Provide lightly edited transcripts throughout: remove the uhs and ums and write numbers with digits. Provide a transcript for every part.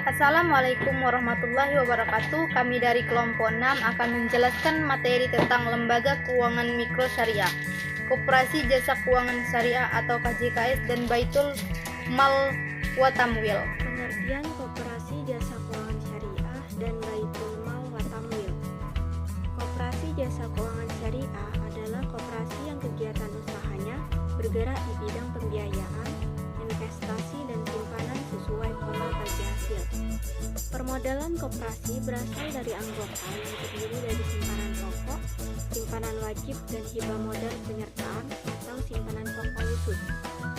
Assalamualaikum warahmatullahi wabarakatuh. Kami dari kelompok 6 akan menjelaskan materi tentang Lembaga Keuangan Mikro Syariah, Koperasi Jasa Keuangan Syariah atau KJKS, dan Baitul Mal wa Tamwil. Pengertian Koperasi Jasa Keuangan Syariah dan Baitul Mal wa Tamwil. Koperasi Jasa Keuangan Syariah adalah koperasi yang kegiatan usahanya bergerak di bidang pembiayaan, investasi, dan simpanan sesuai pola bagi hasil. Permodalan koperasi berasal dari anggota yang terdiri dari simpanan pokok, simpanan wajib, dan hibah modal penyertaan atau simpanan pokok khusus.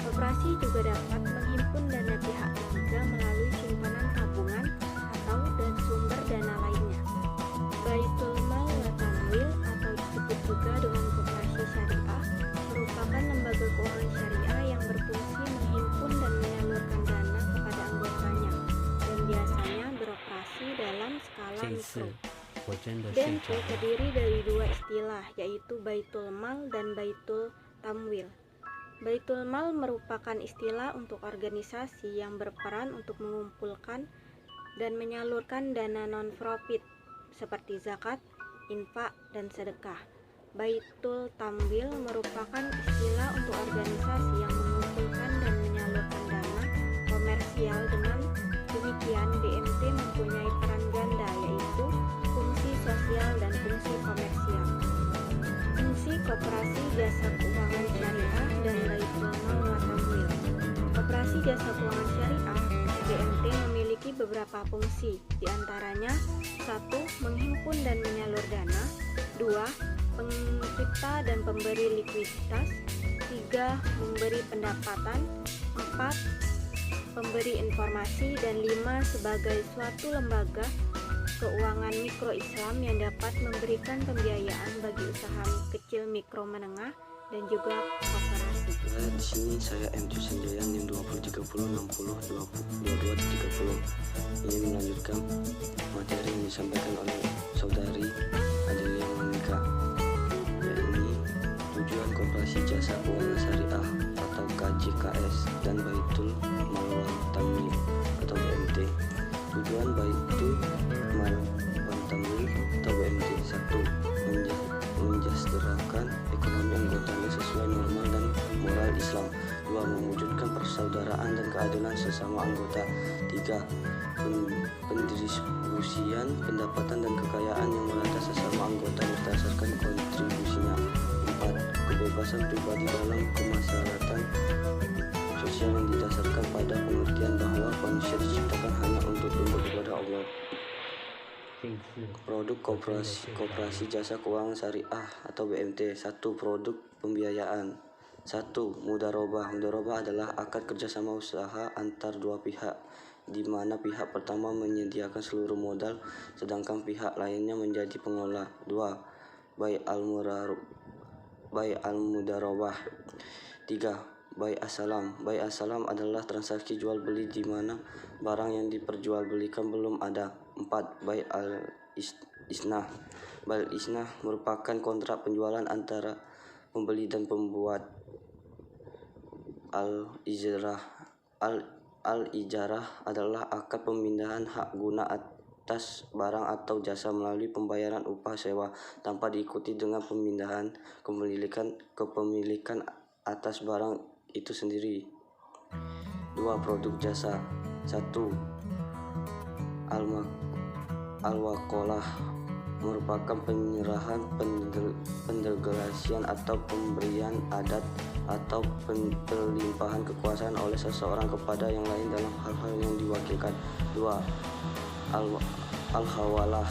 Koperasi juga dapat menghimpun dana pihak ketiga melalui simpanan tabungan atau dan sumber dana lainnya. Baitul Mal wa Tamwil atau disebut juga dengan koperasi syariah merupakan lembaga keuangan syariah yang berfungsi menghimpun dan menyalurkan dana kepada anggotanya dan biasanya beroperasi dalam skala mikro. BMT terdiri dari dua istilah, yaitu Baitul Mal dan Baitul Tamwil. Baitul Mal merupakan istilah untuk organisasi yang berperan untuk mengumpulkan dan menyalurkan dana non-profit seperti zakat, infak, dan sedekah. Baitul Tamwil merupakan istilah untuk organisasi yang mengumpulkan dan menyalurkan dana komersial. Dengan demikian, BMT mempunyai peran ganda, yaitu fungsi sosial dan fungsi komersial. Fungsi Koperasi Jasa Keuangan Syariah dan Baitul Mal wa Tamwil. Koperasi Jasa Keuangan Syariah BMT memiliki beberapa fungsi, diantaranya 1. Menghimpun dan menyalur dana, 2. Pencipta dan pemberi likuiditas, 3. Memberi pendapatan, 4. Pemberi informasi, dan 5. Sebagai suatu lembaga keuangan mikro Islam yang dapat memberikan pembiayaan bagi usaha kecil, mikro, menengah, dan juga koperasi. Di sini saya M. Sanjayan yang 2030602230 ingin melanjutkan materi yang disampaikan oleh saudari Adelia Monika, yakni tujuan Koperasi Jasa Keuangan Syariah atau KJKS dan Baitul Mal wa Tamwil atau BMT. Tujuan Baitul Mal wa Tamwil atau BMT: 1. Mensejahterakan ekonomi anggotanya sesuai norma dan moral Islam. 2. Mewujudkan persaudaraan dan keadilan sesama anggota. 3. Pendistribusian pendapatan dan kekayaan yang merata sesama anggota berdasarkan kontribusinya. 4. Kebebasan pribadi dalam kemasyarakatan sosial yang didasarkan pada pengertian bahwa manusia diciptakan hanya untuk tunduk kepada Allah. Produk Koperasi Jasa Keuangan Syariah atau BMT. 1. Produk pembiayaan. 1. Mudharabah. Mudharabah adalah akad kerjasama usaha antar dua pihak, di mana pihak pertama menyediakan seluruh modal, sedangkan pihak lainnya menjadi pengelola. 2. Bai' al-mudharabah. 3. Bai' as-salam. Bai' as-salam adalah transaksi jual beli di mana barang yang diperjualbelikan belum ada. 4. Bai' al-isnah. Bai' al-isnah merupakan kontrak penjualan antara pembeli dan pembuat. Al-ijarah adalah akad pemindahan hak guna atas barang atau jasa melalui pembayaran upah sewa tanpa diikuti dengan pemindahan kepemilikan atas barang itu sendiri. 2. Produk jasa. 1. Al-waqalah merupakan penyerahan, pendelegasian atau pemberian adat atau pelimpahan kekuasaan oleh seseorang kepada yang lain dalam hal-hal yang diwakilkan. 2. Al-hawalah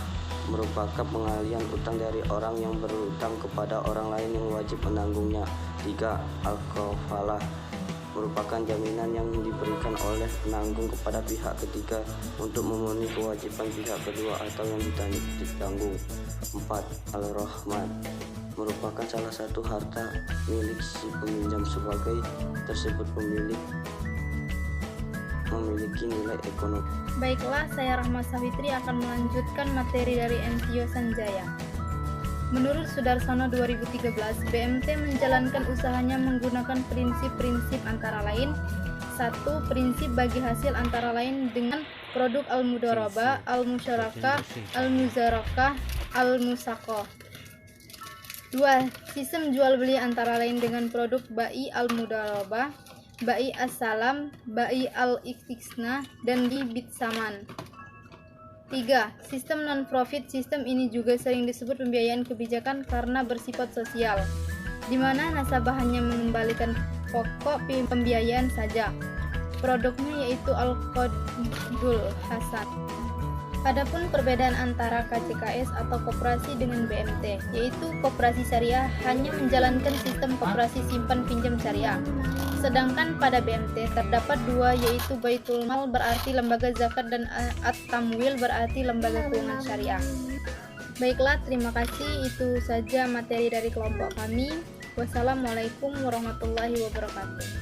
merupakan pengalihan utang dari orang yang berutang kepada orang lain yang wajib menanggungnya. 3. Al-kafalah merupakan jaminan yang diberikan oleh penanggung kepada pihak ketiga untuk memenuhi kewajiban pihak kedua atau yang ditanggung. 4. Al-rahmat merupakan salah satu harta milik si peminjam sebagai tersebut memiliki nilai ekonomi. Baiklah, saya Rahma Sawitri akan melanjutkan materi dari MTio Sanjaya. Menurut Sudarsono 2013, BMT menjalankan usahanya menggunakan prinsip-prinsip antara lain: Satu, prinsip bagi hasil antara lain dengan produk al-mudharabah, al-musyarakah, al-muzarakah, al-musaqah. 2. Sistem jual beli antara lain dengan produk bai al-mudharabah, bai as-salam, bai al-ikhtisna, dan bibit saman. 3. Sistem non-profit. Sistem ini juga sering disebut pembiayaan kebijakan karena bersifat sosial, di mana nasabah hanya mengembalikan pokok pembiayaan saja. Produknya yaitu Al-Qardul Hasan. Adapun perbedaan antara KCKS atau koperasi dengan BMT, yaitu koperasi syariah hanya menjalankan sistem koperasi simpan pinjam syariah. Sedangkan pada BMT terdapat dua, yaitu Baitul Mal berarti lembaga zakat dan At-Tamwil berarti lembaga keuangan syariah. Baiklah, terima kasih. Itu saja materi dari kelompok kami. Wassalamualaikum warahmatullahi wabarakatuh.